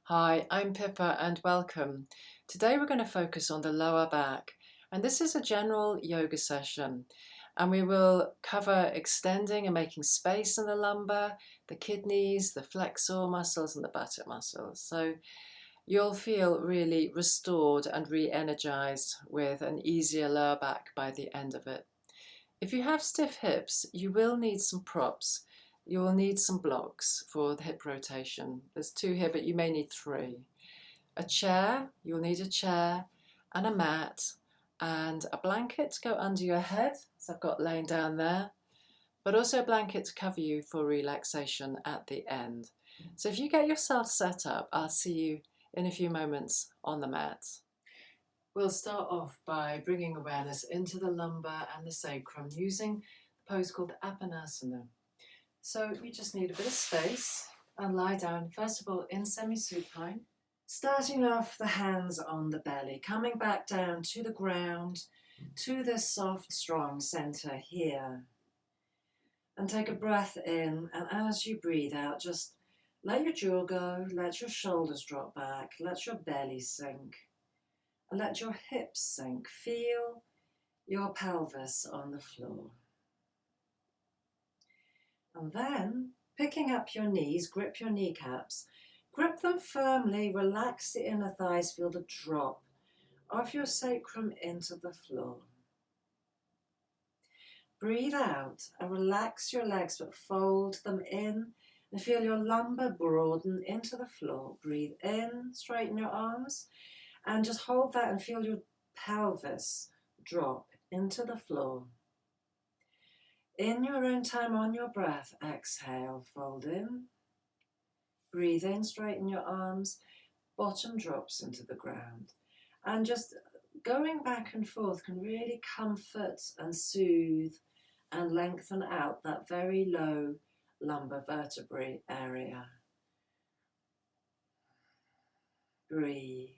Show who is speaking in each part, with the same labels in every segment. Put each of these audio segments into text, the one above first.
Speaker 1: Hi, I'm Pippa and welcome. Today we're going to focus on the lower back, and this is a general yoga session, and we will cover extending and making space in the lumbar, the kidneys, the flexor muscles and the buttock muscles. So you'll feel really restored and re-energized with an easier lower back by the end of it. If you have stiff hips, you will need some props. You will need some blocks for the hip rotation. There's 2 here, but you may need 3. A chair, you'll need a chair and a mat and a blanket to go under your head, as I've got laying down there, but also a blanket to cover you for relaxation at the end. So if you get yourself set up, I'll see you in a few moments on the mat. We'll start off by bringing awareness into the lumbar and the sacrum using the pose called Apanasana. So you just need a bit of space and lie down, first of all, in semi-supine. Starting off the hands on the belly, coming back down to the ground, to this soft, strong center here. And take a breath in, and as you breathe out, just let your jaw go, let your shoulders drop back, let your belly sink. And let your hips sink. Feel your pelvis on the floor. And then, picking up your knees, grip your kneecaps. Grip them firmly, relax the inner thighs, feel the drop of your sacrum into the floor. Breathe out and relax your legs, but fold them in and feel your lumbar broaden into the floor. Breathe in, straighten your arms. And just hold that and feel your pelvis drop into the floor. In your own time, on your breath, exhale, fold in. Breathe in, straighten your arms, bottom drops into the ground. And just going back and forth can really comfort and soothe and lengthen out that very low lumbar vertebrae area. Breathe.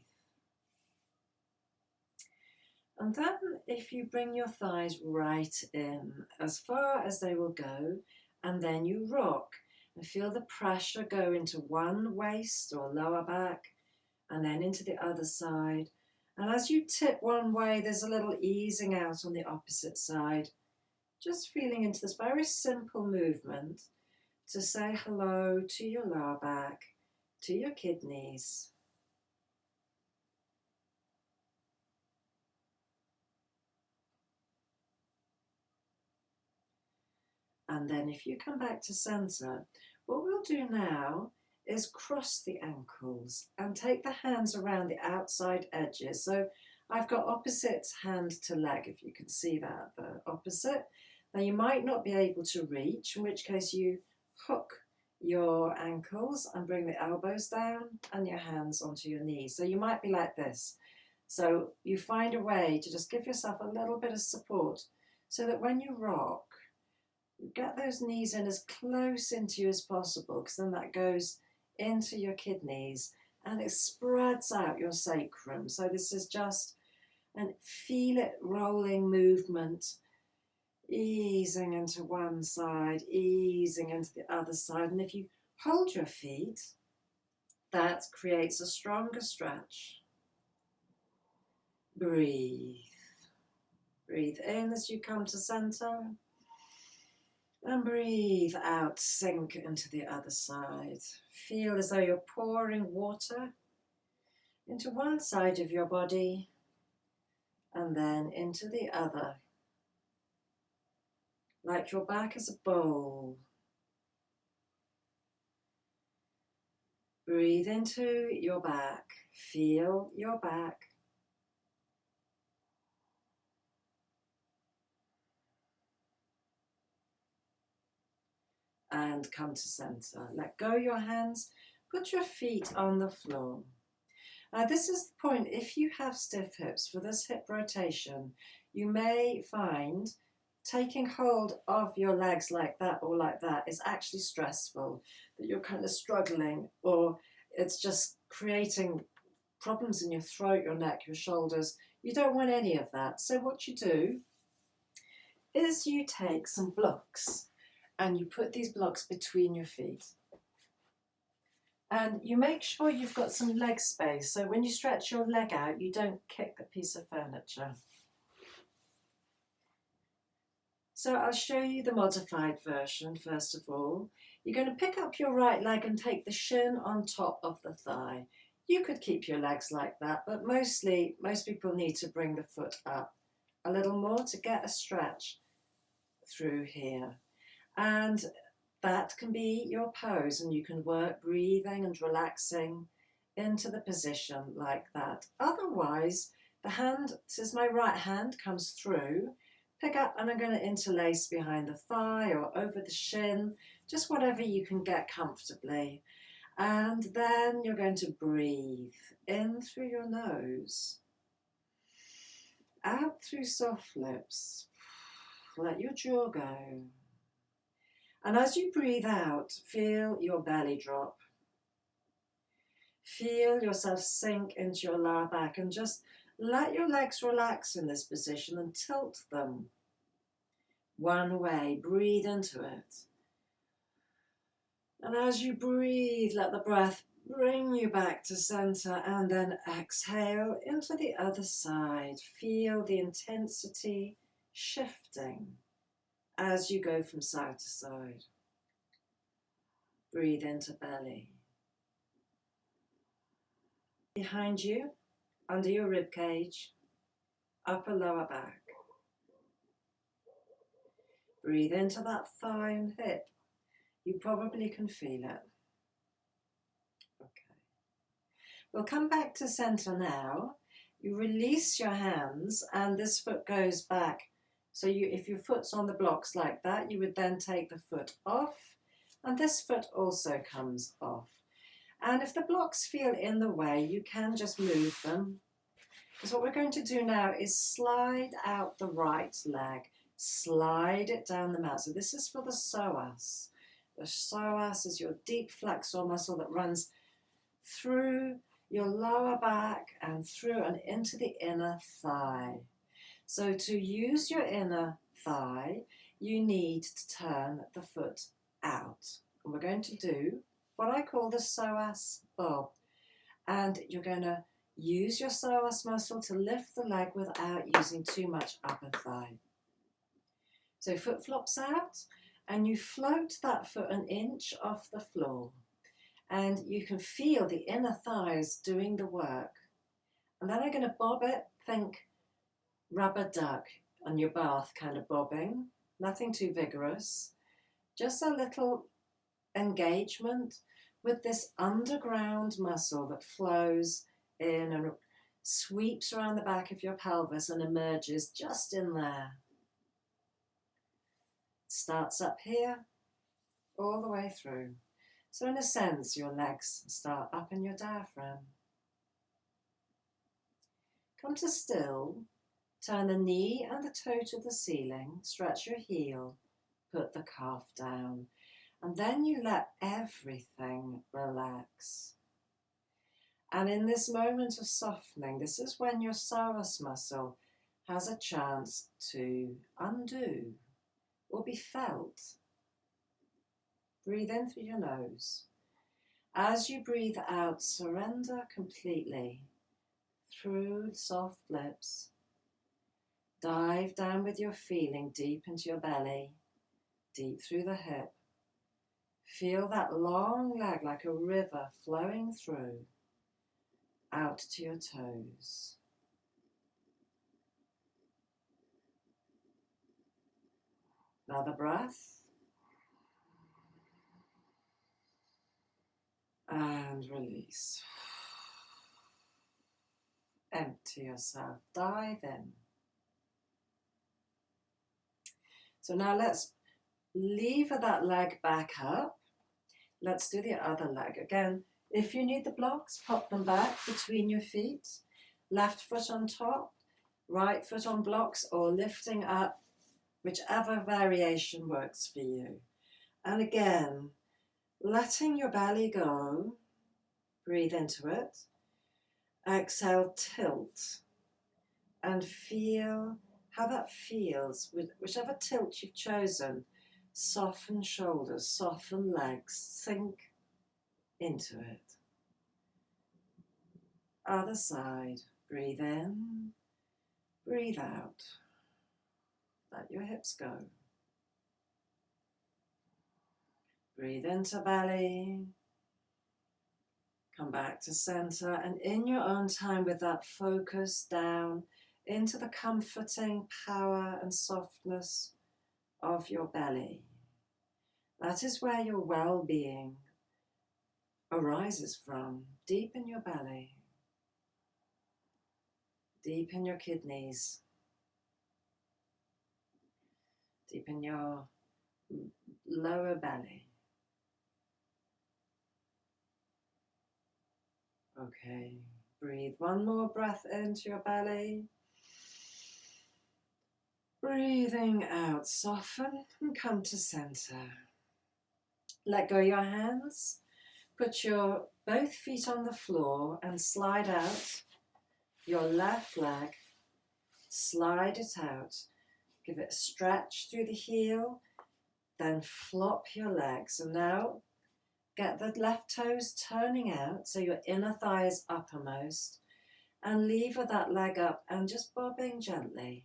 Speaker 1: And then if you bring your thighs right in, as far as they will go, and then you rock and feel the pressure go into one waist or lower back, and then into the other side. And as you tip one way, there's a little easing out on the opposite side. Just feeling into this very simple movement to say hello to your lower back, to your kidneys. And then if you come back to center, what we'll do now is cross the ankles and take the hands around the outside edges. So I've got opposite hand to leg, if you can see that, the opposite. Now you might not be able to reach, in which case you hook your ankles and bring the elbows down and your hands onto your knees. So you might be like this. So you find a way to just give yourself a little bit of support so that when you rock, get those knees in as close into you as possible, because then that goes into your kidneys and it spreads out your sacrum. So this is just an feel it rolling movement, easing into one side, easing into the other side. And if you hold your feet, that creates a stronger stretch. Breathe. Breathe in as you come to center. And breathe out, sink into the other side. Feel as though you're pouring water into one side of your body and then into the other. Like your back is a bowl. Breathe into your back. Feel your back. And come to center. Let go your hands. Put your feet on the floor. Now this is the point, if you have stiff hips, for this hip rotation, you may find taking hold of your legs like that or like that is actually stressful, that you're kind of struggling, or it's just creating problems in your throat, your neck, your shoulders. You don't want any of that. So what you do is you take some blocks and you put these blocks between your feet. And you make sure you've got some leg space, so when you stretch your leg out, you don't kick a piece of furniture. So I'll show you the modified version first of all. You're going to pick up your right leg and take the shin on top of the thigh. You could keep your legs like that, but most people need to bring the foot up a little more to get a stretch through here. And that can be your pose, and you can work breathing and relaxing into the position like that. Otherwise, the hand, this is my right hand, comes through, pick up, and I'm going to interlace behind the thigh or over the shin, just whatever you can get comfortably. And then you're going to breathe in through your nose, out through soft lips, let your jaw go. And as you breathe out, feel your belly drop. Feel yourself sink into your lower back and just let your legs relax in this position and tilt them one way. Breathe into it. And as you breathe, let the breath bring you back to center, and then exhale into the other side. Feel the intensity shifting as you go from side to side. Breathe into belly. Behind you, under your rib cage, upper lower back. Breathe into that thigh and hip. You probably can feel it. Okay. We'll come back to center now. You release your hands and this foot goes back. So if your foot's on the blocks like that, you would then take the foot off, and this foot also comes off. And if the blocks feel in the way, you can just move them. Because what we're going to do now is slide out the right leg. Slide it down the mat. So this is for the psoas. The psoas is your deep flexor muscle that runs through your lower back and through and into the inner thigh. So to use your inner thigh, you need to turn the foot out. And we're going to do what I call the psoas bob. And you're going to use your psoas muscle to lift the leg without using too much upper thigh. So foot flops out and you float that foot an inch off the floor. And you can feel the inner thighs doing the work. And then I'm going to bob it, think rubber duck on your bath kind of bobbing. Nothing too vigorous. Just a little engagement with this underground muscle that flows in and sweeps around the back of your pelvis and emerges just in there. Starts up here, all the way through. So in a sense, your legs start up in your diaphragm. Come to still, turn the knee and the toe to the ceiling, stretch your heel, put the calf down. And then you let everything relax. And in this moment of softening, this is when your psoas muscle has a chance to undo or be felt. Breathe in through your nose. As you breathe out, surrender completely through soft lips. Dive down with your feeling deep into your belly, deep through the hip. Feel that long leg like a river flowing through, out to your toes. Another breath. And release. Empty yourself. Dive in. So now let's lever that leg back up. Let's do the other leg. Again, if you need the blocks, pop them back between your feet. Left foot on top, right foot on blocks, or lifting up, whichever variation works for you. And again, letting your belly go. Breathe into it. Exhale, tilt. And feel how that feels. With whichever tilt you've chosen, soften shoulders, soften legs, sink into it. Other side. Breathe in, breathe out. Let your hips go. Breathe into belly. Come back to center, and in your own time with that focus down into the comforting power and softness of your belly. That is where your well-being arises from, deep in your belly, deep in your kidneys, deep in your lower belly. Okay, breathe one more breath into your belly. Breathing out, soften and come to center. Let go your hands. Put your both feet on the floor and slide out your left leg. Slide it out. Give it a stretch through the heel. Then flop your legs. And now get the left toes turning out so your inner thigh is uppermost. And lever that leg up and just bobbing gently.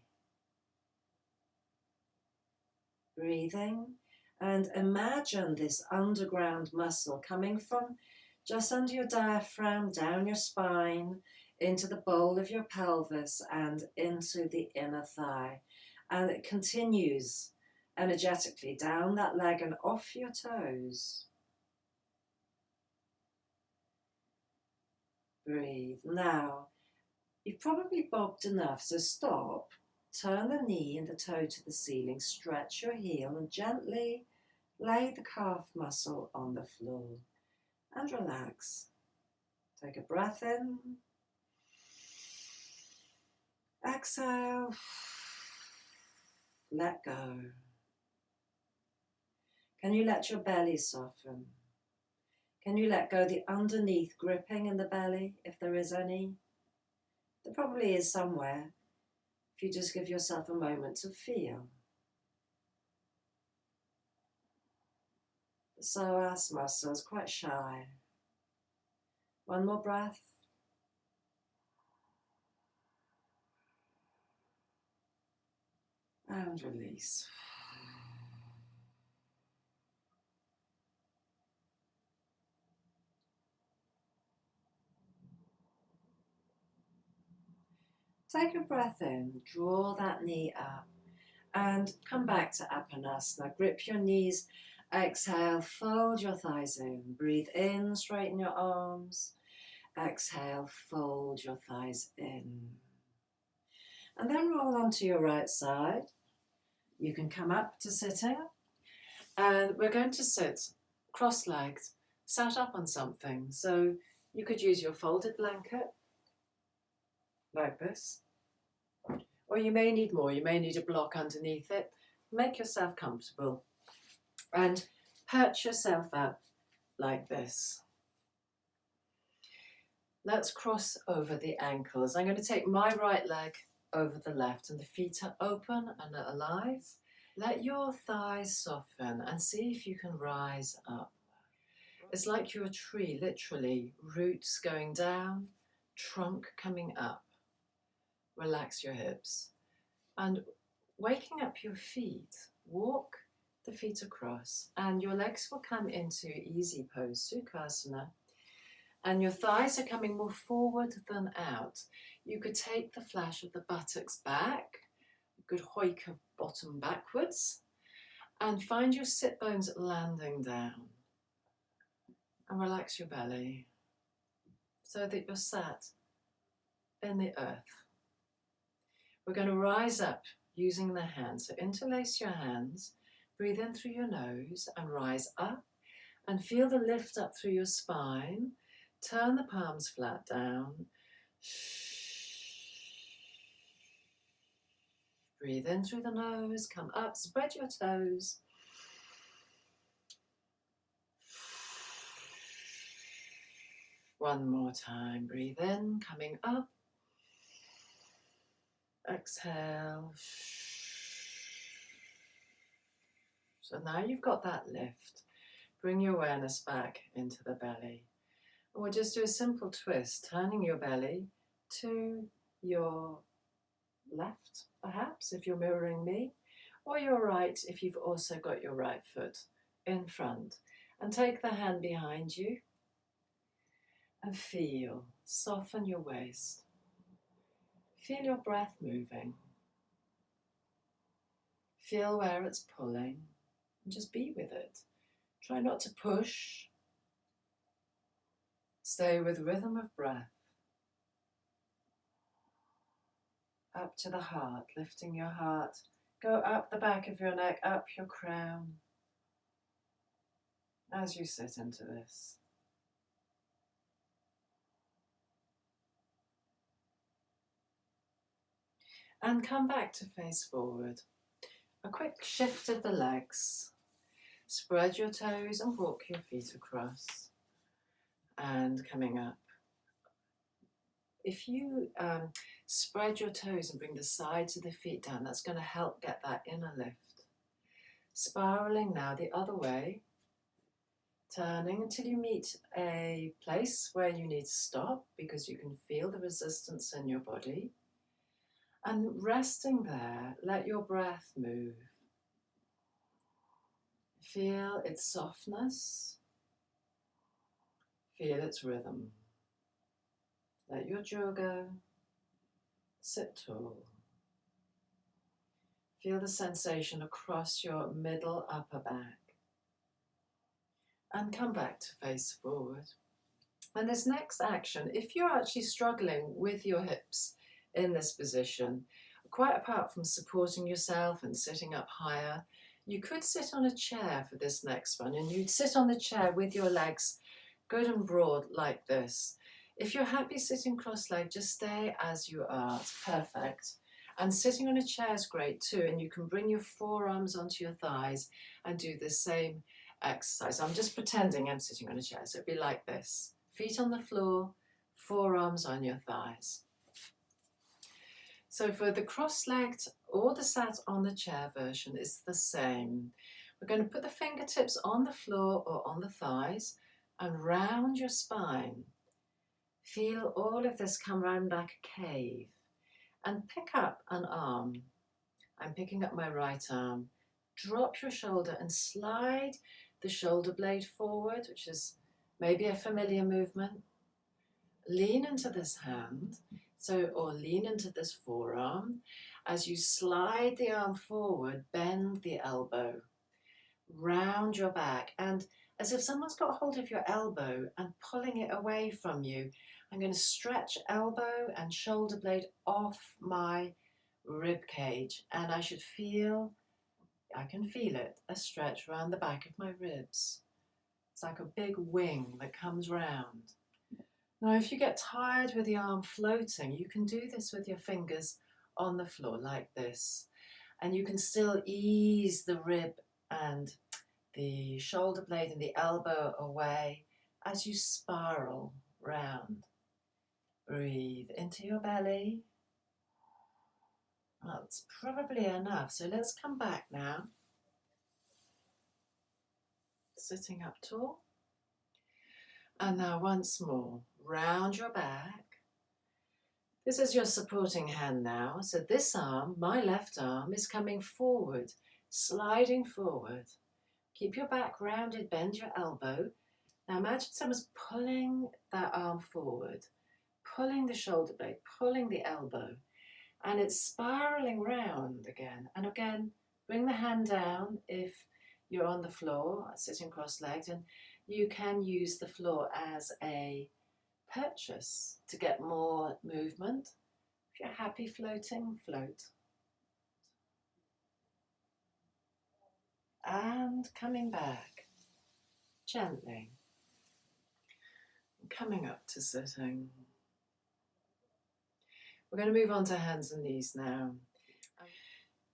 Speaker 1: Breathing. And imagine this underground muscle coming from just under your diaphragm, down your spine, into the bowl of your pelvis and into the inner thigh. And it continues energetically down that leg and off your toes. Breathe. Now, you've probably bobbed enough, so stop. Turn the knee and the toe to the ceiling, stretch your heel and gently lay the calf muscle on the floor and relax. Take a breath in. Exhale. Let go. Can you let your belly soften? Can you let go the underneath gripping in the belly, if there is any? There probably is somewhere, if you just give yourself a moment to feel. The psoas muscle is quite shy. One more breath. And release. Take a breath in, draw that knee up, and come back to Apanasana. Grip your knees, exhale, fold your thighs in. Breathe in, straighten your arms. Exhale, fold your thighs in. And then roll onto your right side. You can come up to sitting. And we're going to sit cross-legged, sat up on something. So you could use your folded blanket, like this. Or you may need more, you may need a block underneath it. Make yourself comfortable and perch yourself up like this. Let's cross over the ankles. I'm going to take my right leg over the left and the feet are open and alive. Let your thighs soften and see if you can rise up. It's like you're a tree, literally, roots going down, trunk coming up. Relax your hips. And waking up your feet, walk the feet across and your legs will come into easy pose, Sukhasana. And your thighs are coming more forward than out. You could take the flash of the buttocks back, a good hoik of bottom backwards, and find your sit bones landing down. And relax your belly so that you're sat in the earth. We're going to rise up using the hands. So interlace your hands, breathe in through your nose and rise up and feel the lift up through your spine. Turn the palms flat down. Breathe in through the nose, come up, spread your toes. One more time, breathe in, coming up. Exhale. So now you've got that lift. Bring your awareness back into the belly. Or just do a simple twist, turning your belly to your left, perhaps, if you're mirroring me, or your right if you've also got your right foot in front. And take the hand behind you and feel, soften your waist. Feel your breath moving. Feel where it's pulling and just be with it. Try not to push. Stay with rhythm of breath. Up to the heart, lifting your heart. Go up the back of your neck, up your crown as you sit into this. And come back to face forward. A quick shift of the legs. Spread your toes and walk your feet across. And coming up. If you spread your toes and bring the sides of the feet down, that's going to help get that inner lift. Spiraling now the other way. Turning until you meet a place where you need to stop because you can feel the resistance in your body. And resting there, let your breath move. Feel its softness. Feel its rhythm. Let your jaw go. Sit tall. Feel the sensation across your middle upper back. And come back to face forward. And this next action, if you're actually struggling with your hips in this position, quite apart from supporting yourself and sitting up higher, you could sit on a chair for this next one, and you'd sit on the chair with your legs good and broad like this. If you're happy sitting cross-legged, just stay as you are. It's perfect. And sitting on a chair is great too, and you can bring your forearms onto your thighs and do the same exercise. I'm just pretending I'm sitting on a chair, so it'd be like this. Feet on the floor, forearms on your thighs. So for the cross-legged or the sat on the chair version, it's the same. We're going to put the fingertips on the floor or on the thighs and round your spine. Feel all of this come round like a cave. And pick up an arm. I'm picking up my right arm. Drop your shoulder and slide the shoulder blade forward, which is maybe a familiar movement. Lean into this hand, or lean into this forearm. As you slide the arm forward, bend the elbow. Round your back, and as if someone's got hold of your elbow and pulling it away from you, I'm going to stretch elbow and shoulder blade off my rib cage, and I can feel it, a stretch around the back of my ribs. It's like a big wing that comes round. Now, if you get tired with the arm floating, you can do this with your fingers on the floor like this. And you can still ease the rib and the shoulder blade and the elbow away as you spiral round. Breathe into your belly. That's probably enough. So let's come back now. Sitting up tall. And now once more, round your back. This is your supporting hand now. So this arm, my left arm, is coming forward, sliding forward. Keep your back rounded, bend your elbow. Now imagine someone's pulling that arm forward, pulling the shoulder blade, pulling the elbow. And it's spiraling round again. And again, bring the hand down if you're on the floor, sitting cross-legged, and you can use the floor as a purchase to get more movement. If you're happy floating, float. And coming back, gently. Coming up to sitting. We're going to move on to hands and knees now.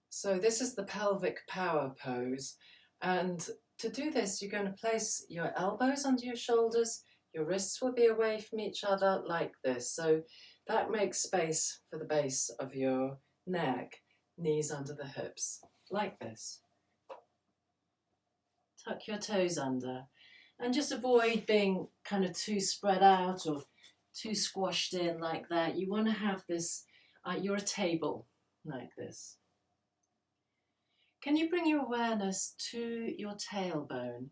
Speaker 1: So this is the pelvic power pose, and to do this you're going to place your elbows under your shoulders, your wrists will be away from each other like this, so that makes space for the base of your neck, knees under the hips, like this. Tuck your toes under. And just avoid being kind of too spread out or too squashed in like that. You want to have this, you're a table like this. Can you bring your awareness to your tailbone?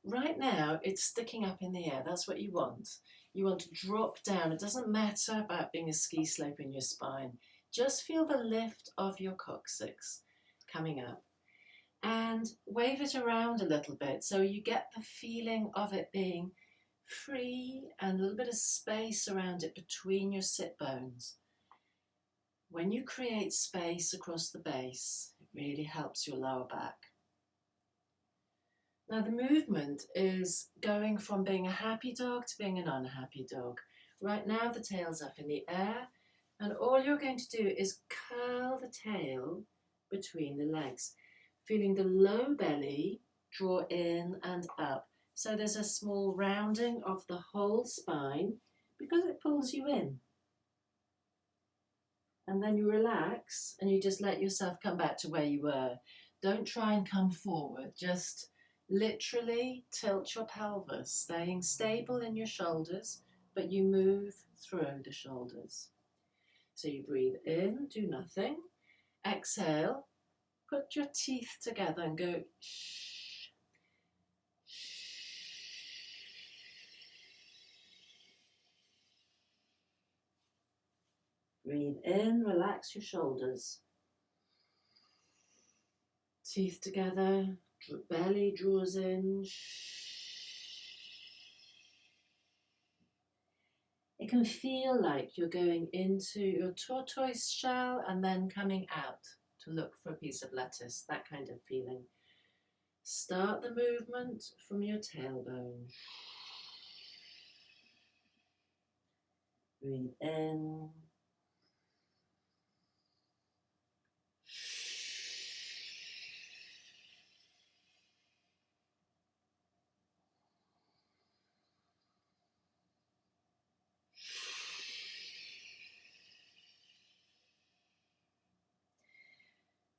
Speaker 1: Right now, it's sticking up in the air. That's what you want. You want to drop down. It doesn't matter about being a ski slope in your spine. Just feel the lift of your coccyx coming up. And wave it around a little bit so you get the feeling of it being free and a little bit of space around it between your sit bones. When you create space across the base, it really helps your lower back. Now the movement is going from being a happy dog to being an unhappy dog. Right now the tail's up in the air, and all you're going to do is curl the tail between the legs, feeling the low belly draw in and up. So there's a small rounding of the whole spine because it pulls you in. And then you relax and you just let yourself come back to where you were. Don't try and come forward, just literally tilt your pelvis, staying stable in your shoulders, but you move through the shoulders. So you breathe in, do nothing. Exhale, put your teeth together and go shh. Breathe in, relax your shoulders. Teeth together, belly draws in. It can feel like you're going into your tortoise shell and then coming out to look for a piece of lettuce, that kind of feeling. Start the movement from your tailbone. Breathe in.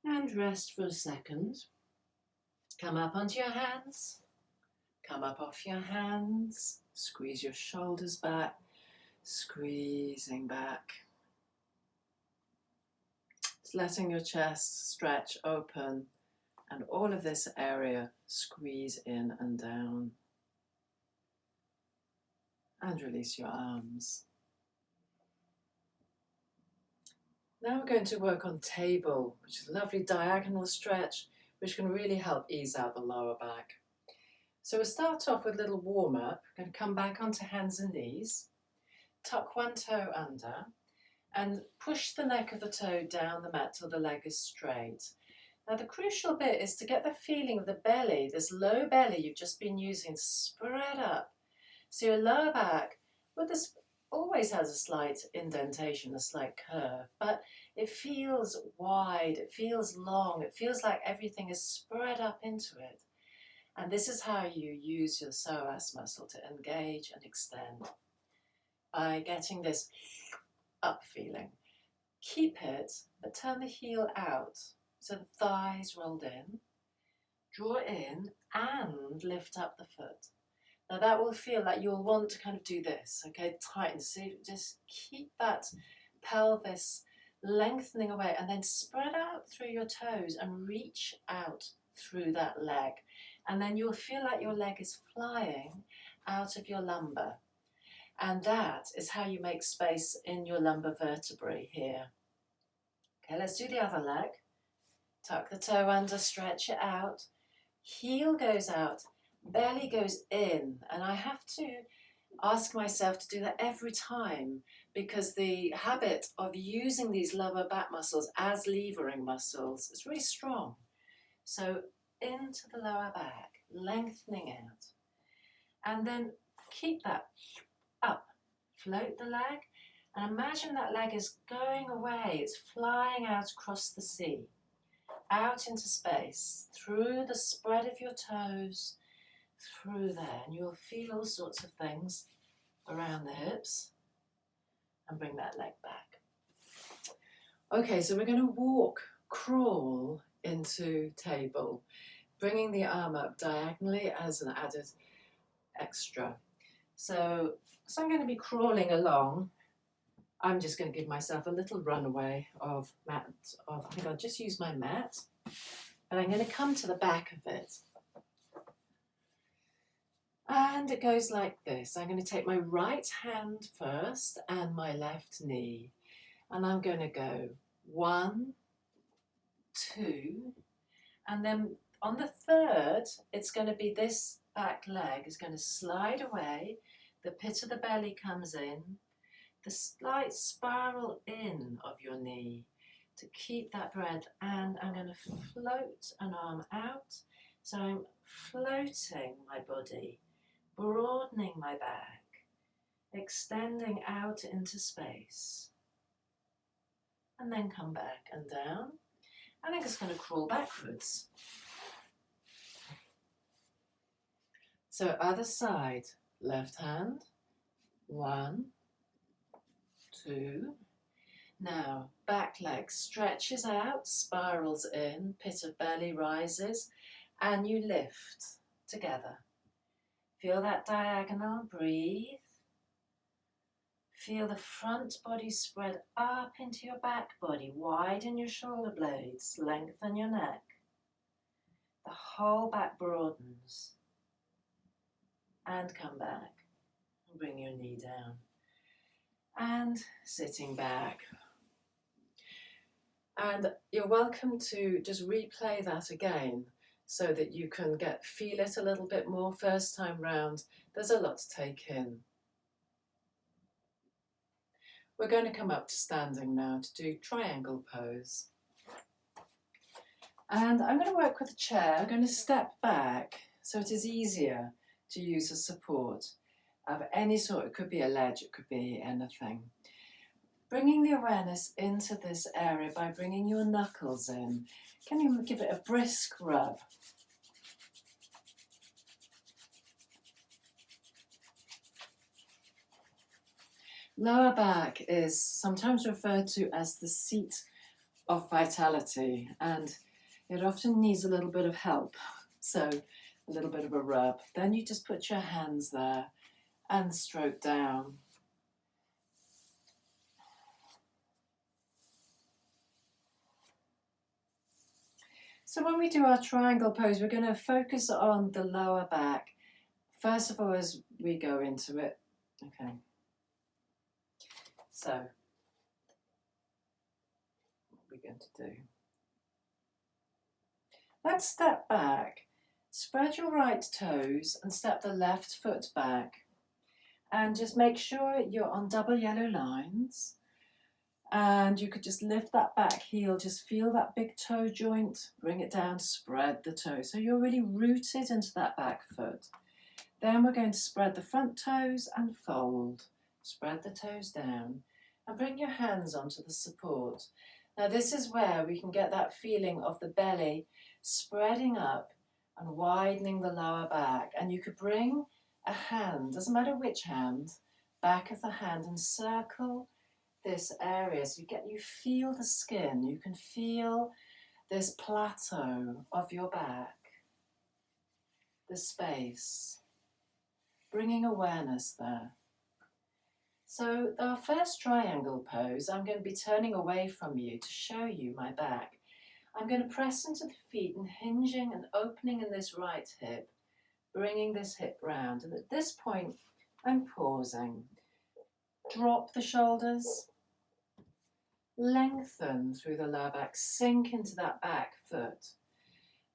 Speaker 1: And rest for a second. Come up onto your hands. Come up off your hands. Squeeze your shoulders back. Squeezing back. Just letting your chest stretch open and all of this area squeeze in and down. And release your arms. Now we're going to work on table, which is a lovely diagonal stretch, which can really help ease out the lower back. So we'll start off with a little warm-up. We're going to come back onto hands and knees, tuck one toe under, and push the neck of the toe down the mat till the leg is straight. Now the crucial bit is to get the feeling of the belly, this low belly you've just been using, spread up. So your lower back, with this, always has a slight indentation, a slight curve, but it feels wide, it feels long, it feels like everything is spread up into it. And this is how you use your psoas muscle to engage and extend, by getting this up feeling. Keep it, but turn the heel out, so the thighs rolled in, draw in and lift up the foot. Now that will feel like you'll want to kind of do this, okay, tighten, so just keep that pelvis lengthening away and then spread out through your toes and reach out through that leg. And then you'll feel like your leg is flying out of your lumbar. And that is how you make space in your lumbar vertebrae here. Okay, let's do the other leg. Tuck the toe under, stretch it out. Heel goes out, belly goes in. And I have to ask myself to do that every time, because the habit of using these lower back muscles as levering muscles is really strong. So into the lower back, lengthening out. And then keep that up. Float the leg and imagine that leg is going away. It's flying out across the sea, out into space, through the spread of your toes, through there. And you'll feel all sorts of things around the hips. And bring that leg back. Okay, so we're going to walk, crawl into table, bringing the arm up diagonally as an added extra. So I'm going to be crawling along. I'm just going to give myself a little runaway of mat. I think I'll just use my mat. And I'm going to come to the back of it. And it goes like this. I'm going to take my right hand first and my left knee. And I'm going to go 1, 2, and then on the third, it's going to be this back leg is going to slide away. The pit of the belly comes in. The slight spiral in of your knee to keep that breath. And I'm going to float an arm out. So I'm floating my body, broadening my back, extending out into space. And then come back and down. And I'm just going to crawl backwards. So other side, left hand, 1, 2. Now, back leg stretches out, spirals in, pit of belly rises, and you lift together. Feel that diagonal, breathe. Feel the front body spread up into your back body, widen your shoulder blades, lengthen your neck. The whole back broadens. And come back. Bring your knee down. And sitting back. And you're welcome to just replay that again so that you can feel it a little bit more first time round. There's a lot to take in. We're going to come up to standing now to do triangle pose. And I'm going to work with a chair. I'm going to step back so it is easier to use a support of any sort. It could be a ledge, it could be anything. Bringing the awareness into this area by bringing your knuckles in. Can you give it a brisk rub? Lower back is sometimes referred to as the seat of vitality, and it often needs a little bit of help. So a little bit of a rub. Then you just put your hands there and stroke down. So when we do our triangle pose, we're going to focus on the lower back. First of all, as we go into it. Okay. So, what are we going to do? Let's step back. Spread your right toes and step the left foot back. And just make sure you're on double yellow lines. And you could just lift that back heel, just feel that big toe joint, bring it down, spread the toe. So you're really rooted into that back foot. Then we're going to spread the front toes and fold. Spread the toes down and bring your hands onto the support. Now this is where we can get that feeling of the belly spreading up and widening the lower back. And you could bring a hand, doesn't matter which hand, back of the hand and circle this area. So you feel the skin, you can feel this plateau of your back, the space, bringing awareness there. So our first triangle pose, I'm going to be turning away from you to show you my back. I'm going to press into the feet and hinging and opening in this right hip, bringing this hip round. And at this point, I'm pausing. Drop the shoulders, lengthen through the lower back, sink into that back foot.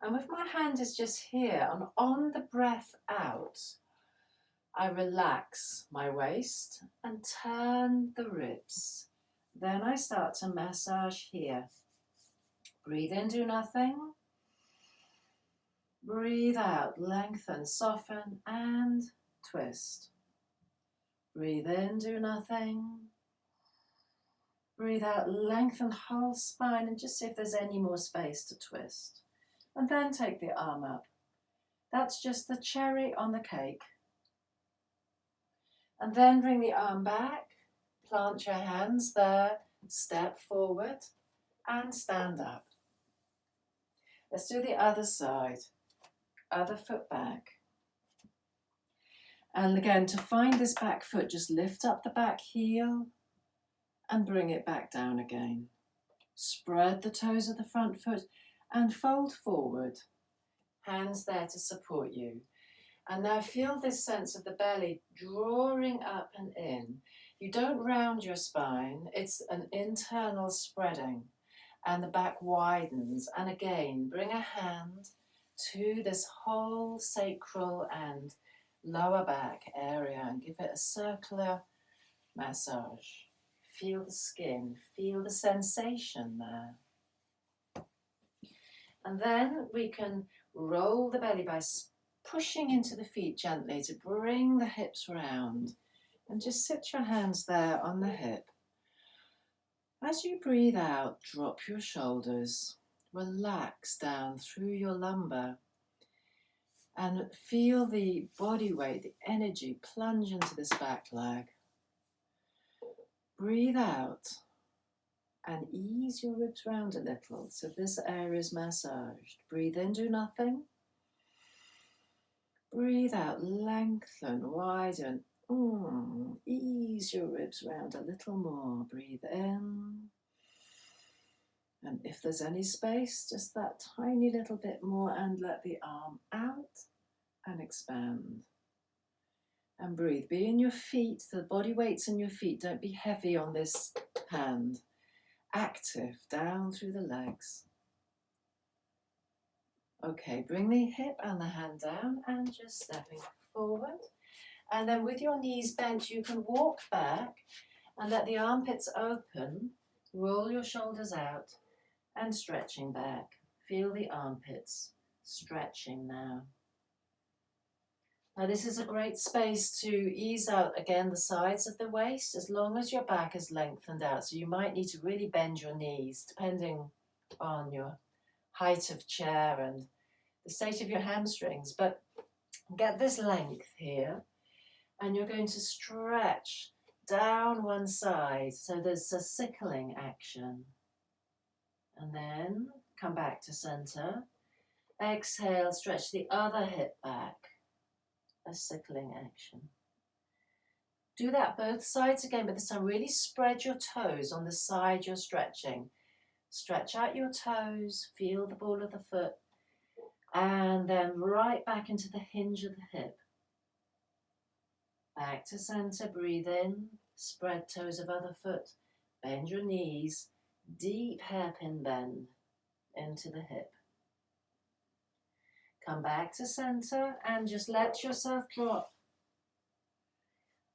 Speaker 1: And with my hand is just here, and on the breath out, I relax my waist and turn the ribs. Then I start to massage here. Breathe in, do nothing. Breathe out, lengthen, soften, and twist. Breathe in, do nothing. Breathe out, lengthen whole spine, and just see if there's any more space to twist. And then take the arm up. That's just the cherry on the cake. And then bring the arm back, plant your hands there, step forward, and stand up. Let's do the other side, other foot back. And again, to find this back foot, just lift up the back heel and bring it back down again. Spread the toes of the front foot and fold forward. Hands there to support you. And now feel this sense of the belly drawing up and in. You don't round your spine, it's an internal spreading. And the back widens. And again, bring a hand to this whole sacral and lower back area and give it a circular massage. Feel the skin, feel the sensation there. And then we can roll the belly by pushing into the feet gently to bring the hips round. And just sit your hands there on the hip. As you breathe out, drop your shoulders. Relax down through your lumbar. And feel the body weight, the energy plunge into this back leg. Breathe out and ease your ribs round a little so this area is massaged. Breathe in, do nothing. Breathe out, lengthen, widen. Ease your ribs round a little more. Breathe in. And if there's any space, just that tiny little bit more, and let the arm out and expand. And breathe. Be in your feet, the body weight's in your feet. Don't be heavy on this hand. Active, down through the legs. Okay, bring the hip and the hand down and just stepping forward. And then with your knees bent, you can walk back and let the armpits open. Roll your shoulders out and stretching back. Feel the armpits stretching now. Now this is a great space to ease out again the sides of the waist as long as your back is lengthened out. So you might need to really bend your knees depending on your height of chair and the state of your hamstrings. But get this length here and you're going to stretch down one side. So there's a sickling action. And then come back to center. Exhale, stretch the other hip back. A sickling action. Do that both sides again, but this time really spread your toes on the side you're stretching. Stretch out your toes, feel the ball of the foot, and then right back into the hinge of the hip. Back to center, breathe in, spread toes of other foot, bend your knees, deep hairpin bend into the hip. Come back to center and just let yourself drop.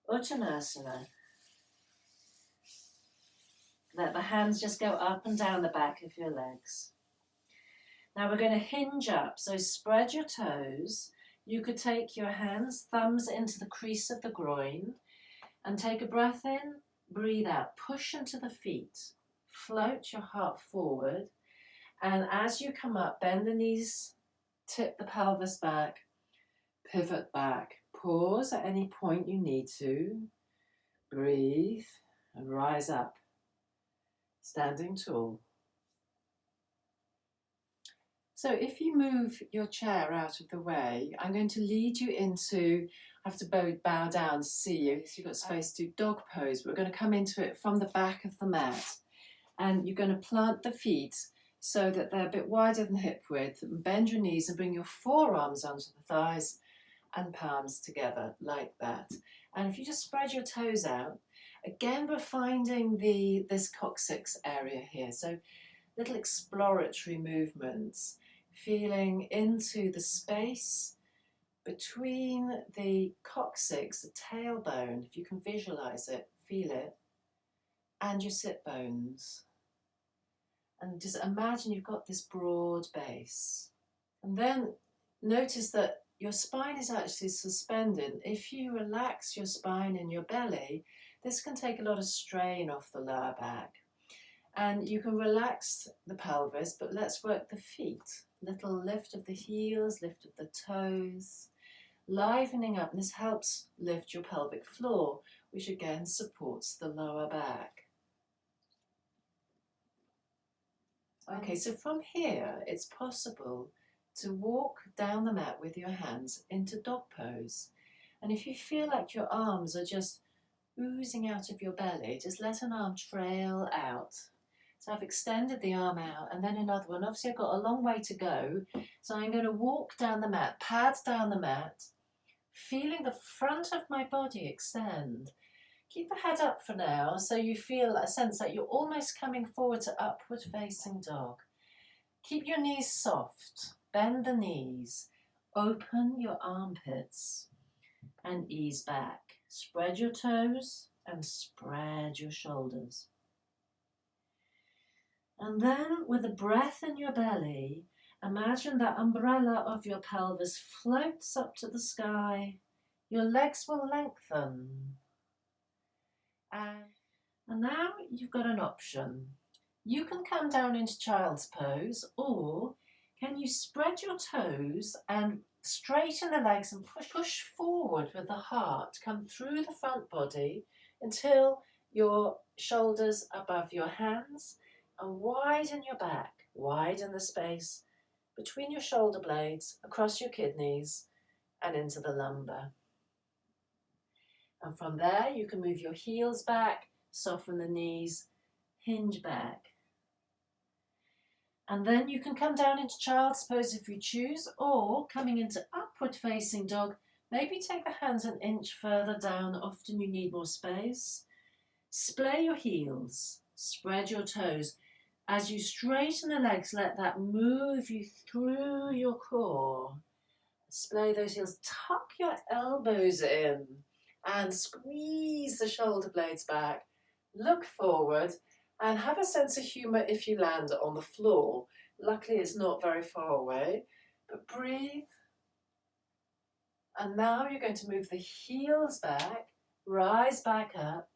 Speaker 1: Uttanasana. Let the hands just go up and down the back of your legs. Now we're going to hinge up, so spread your toes. You could take your hands, thumbs into the crease of the groin and take a breath in, breathe out, push into the feet, float your heart forward, and as you come up, bend the knees, tip the pelvis back, pivot back. Pause at any point you need to. Breathe and rise up, standing tall. So if you move your chair out of the way, I'm going to lead you into, I have to bow down to see you, so you've got space to do dog pose. We're going to come into it from the back of the mat. And you're going to plant the feet so that they're a bit wider than hip width. Bend your knees and bring your forearms onto the thighs and palms together like that. And if you just spread your toes out, again we're finding this coccyx area here. So little exploratory movements, feeling into the space between the coccyx, the tailbone, if you can visualize it, feel it, and your sit bones. And just imagine you've got this broad base. And then notice that your spine is actually suspended. If you relax your spine and your belly, this can take a lot of strain off the lower back. And you can relax the pelvis, but let's work the feet. Little lift of the heels, lift of the toes, livening up. And this helps lift your pelvic floor, which again supports the lower back. Okay, so from here, it's possible to walk down the mat with your hands into dog pose. And if you feel like your arms are just oozing out of your belly, just let an arm trail out. So I've extended the arm out, and then another one. Obviously I've got a long way to go, so I'm going to walk down the mat, pad down the mat, feeling the front of my body extend. Keep the head up for now, so you feel a sense that you're almost coming forward to upward facing dog. Keep your knees soft, bend the knees, open your armpits and ease back. Spread your toes and spread your shoulders. And then with the breath in your belly, imagine that umbrella of your pelvis floats up to the sky. Your legs will lengthen. And now you've got an option. You can come down into child's pose, or can you spread your toes and straighten the legs and push forward with the heart. Come through the front body until your shoulders above your hands, and widen your back, widen the space between your shoulder blades, across your kidneys and into the lumbar. And from there you can move your heels back, soften the knees, hinge back. And then you can come down into child's pose if you choose, or coming into upward facing dog, maybe take the hands an inch further down. Often you need more space. Splay your heels, spread your toes. As you straighten the legs, let that move you through your core. Splay those heels, tuck your elbows in and squeeze the shoulder blades back. Look forward and have a sense of humour if you land on the floor. Luckily it's not very far away, but breathe. And now you're going to move the heels back, rise back up,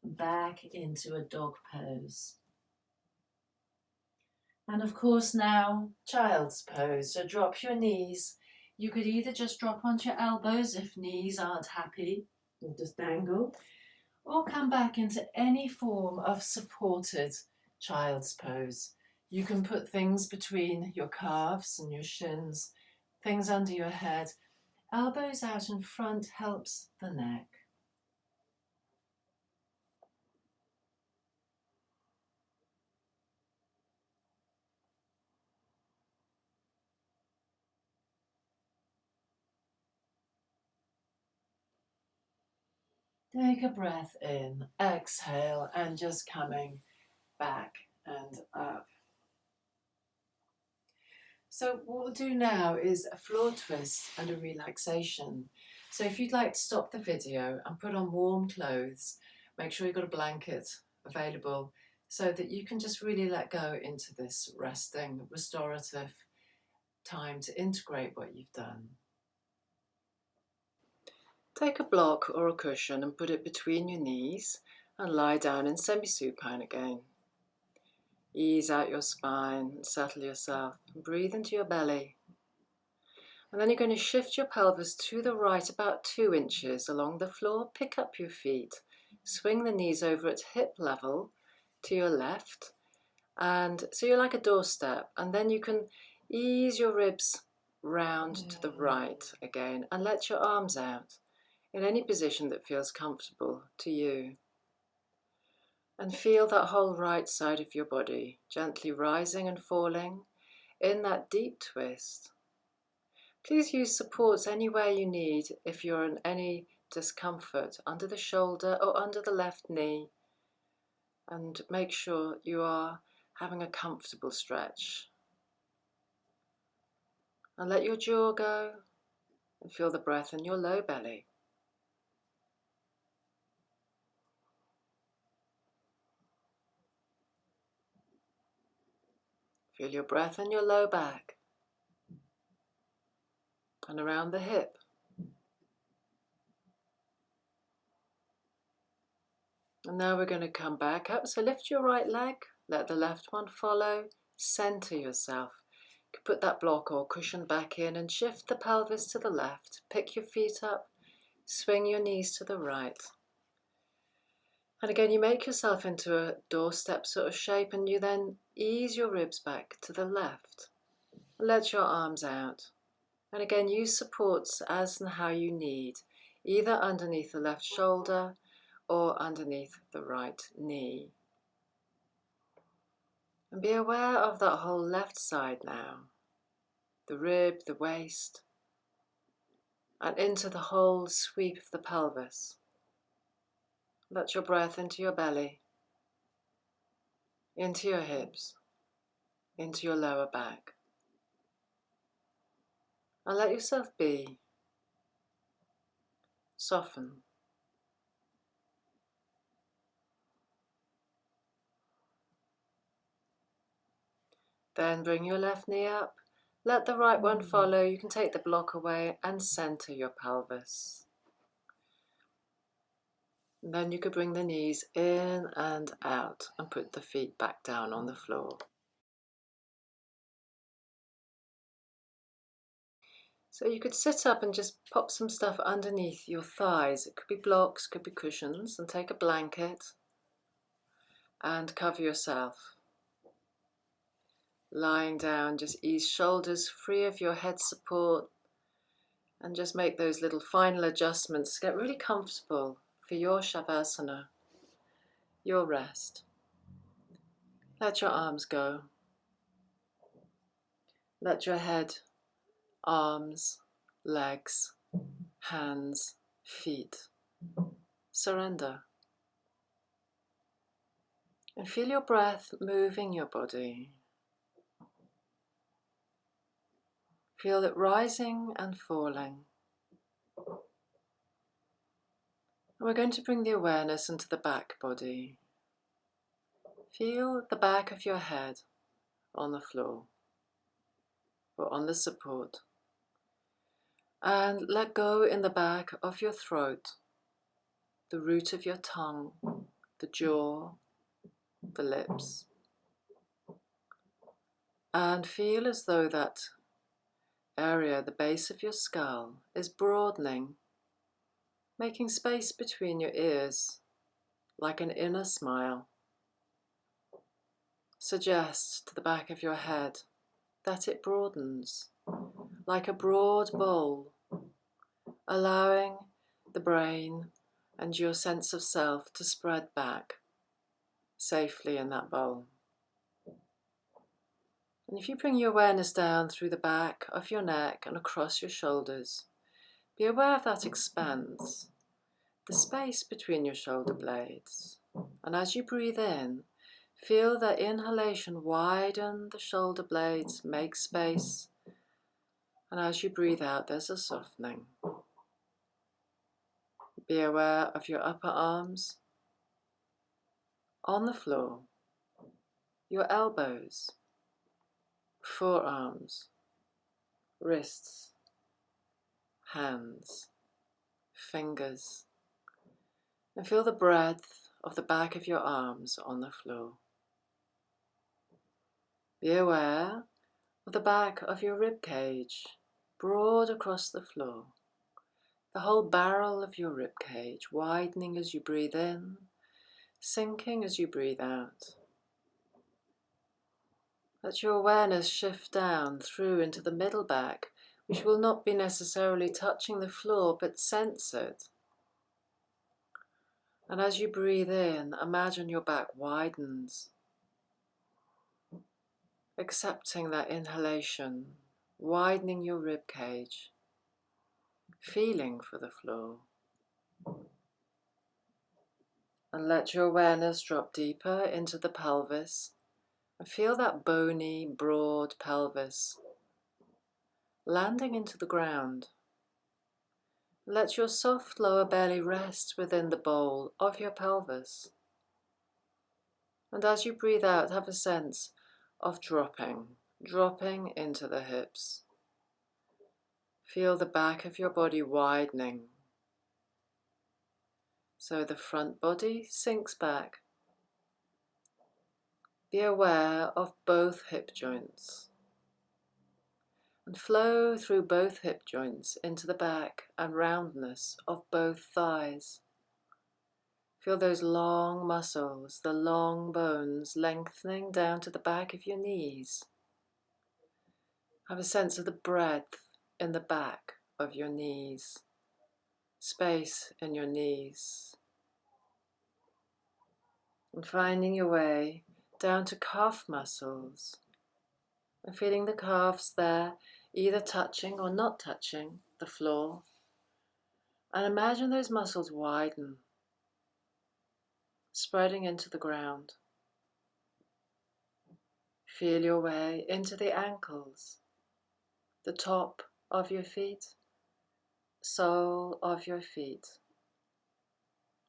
Speaker 1: back into a dog pose. And of course now, child's pose. So drop your knees. You could either just drop onto your elbows if knees aren't happy, or just dangle, or come back into any form of supported child's pose. You can put things between your calves and your shins, things under your head. Elbows out in front helps the neck. Take a breath in, exhale, and just coming back and up. So what we'll do now is a floor twist and a relaxation. So if you'd like to stop the video and put on warm clothes, make sure you've got a blanket available so that you can just really let go into this resting, restorative time to integrate what you've done. Take a block or a cushion and put it between your knees and lie down in semi-supine again. Ease out your spine and settle yourself. Breathe into your belly. And then you're going to shift your pelvis to the right about 2 inches along the floor. Pick up your feet. Swing the knees over at hip level to your left. And so you're like a doorstep. And then you can ease your ribs round to the right again and let your arms out in any position that feels comfortable to you. And feel that whole right side of your body gently rising and falling in that deep twist. Please use supports anywhere you need if you're in any discomfort, under the shoulder or under the left knee. And make sure you are having a comfortable stretch. And let your jaw go and feel the breath in your low belly. Feel your breath in your low back and around the hip. And now we're going to come back up. So lift your right leg, let the left one follow, center yourself. You can put that block or cushion back in and shift the pelvis to the left. Pick your feet up, swing your knees to the right. And again, you make yourself into a doorstep sort of shape, and you then ease your ribs back to the left. Let your arms out. And again, use supports as and how you need. either underneath the left shoulder or underneath the right knee. And be aware of that whole left side now, the rib, the waist, and into the whole sweep of the pelvis. Let your breath into your belly, into your hips, into your lower back. And let yourself be. Soften. Then bring your left knee up. Let the right one follow. You can take the block away and center your pelvis. And then you could bring the knees in and out and put the feet back down on the floor. So you could sit up and just pop some stuff underneath your thighs. It could be blocks, could be cushions, and take a blanket and cover yourself. Lying down, just ease shoulders free of your head support and just make those little final adjustments. Get really comfortable for your Shavasana, your rest. Let your arms go. Let your head, arms, legs, hands, feet surrender. And feel your breath moving your body. Feel it rising and falling. And we're going to bring the awareness into the back body. Feel the back of your head on the floor or on the support. And let go in the back of your throat, the root of your tongue, the jaw, the lips. And feel as though that area, the base of your skull, is broadening, making space between your ears, like an inner smile. Suggest to the back of your head that it broadens, like a broad bowl, allowing the brain and your sense of self to spread back safely in that bowl. And if you bring your awareness down through the back of your neck and across your shoulders, be aware of that expanse, the space between your shoulder blades. And as you breathe in, feel that inhalation widen the shoulder blades, make space. And as you breathe out, there's a softening. Be aware of your upper arms on the floor, your elbows, forearms, wrists, hands, fingers, and feel the breadth of the back of your arms on the floor. Be aware of the back of your rib cage, broad across the floor, the whole barrel of your rib cage widening as you breathe in, sinking as you breathe out. Let your awareness shift down through into the middle back, which will not be necessarily touching the floor, but sense it. And as you breathe in, imagine your back widens, accepting that inhalation, widening your rib cage, feeling for the floor. And let your awareness drop deeper into the pelvis and feel that bony, broad pelvis landing into the ground. Let your soft lower belly rest within the bowl of your pelvis. And as you breathe out, have a sense of dropping into the hips. Feel the back of your body widening. So the front body sinks back. Be aware of both hip joints. And flow through both hip joints into the back and roundness of both thighs. Feel those long muscles, the long bones lengthening down to the back of your knees. Have a sense of the breadth in the back of your knees. space in your knees, and finding your way down to calf muscles and feeling the calves there either touching or not touching the floor. And imagine those muscles widen, spreading into the ground. Feel your way into the ankles, the top of your feet, sole of your feet,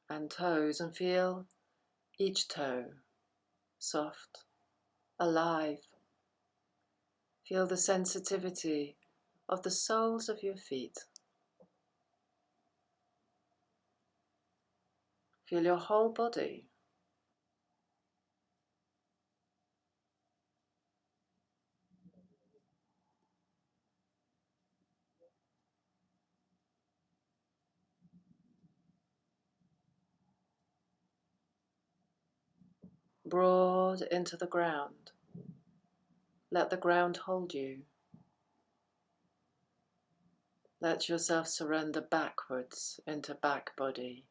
Speaker 1: and toes, and feel each toe soft, alive. Feel the sensitivity of the soles of your feet. Feel your whole body. Broad into the ground. Let the ground hold you. Let yourself surrender backwards into back body.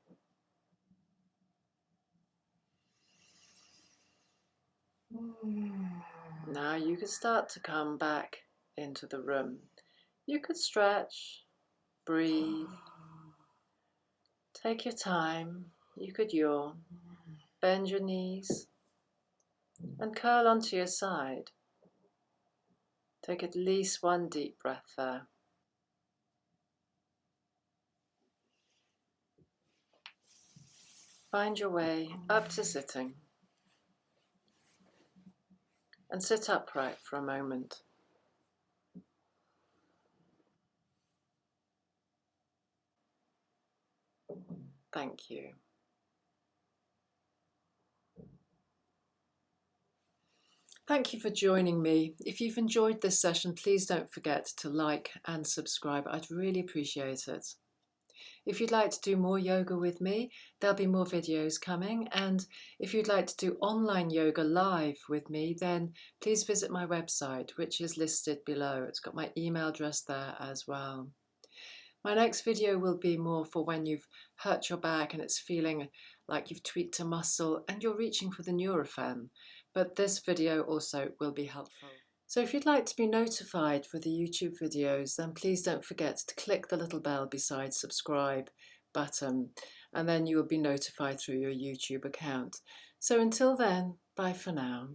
Speaker 1: Now you can start to come back into the room. You could stretch, breathe, take your time. You could yawn, bend your knees, and curl onto your side. Take at least one deep breath there. Find your way up to sitting, and sit upright for a moment. Thank you. Thank you for joining me. If you've enjoyed this session, please don't forget to like and subscribe. I'd really appreciate it. If you'd like to do more yoga with me, there'll be more videos coming. And if you'd like to do online yoga live with me, then please visit my website, which is listed below. It's got my email address there as well. My next video will be more for when you've hurt your back and it's feeling like you've tweaked a muscle and you're reaching for the Nurofen. But this video also will be helpful. So if you'd like to be notified for the YouTube videos, then please don't forget to click the little bell beside subscribe button, and then you will be notified through your YouTube account. So until then, bye for now.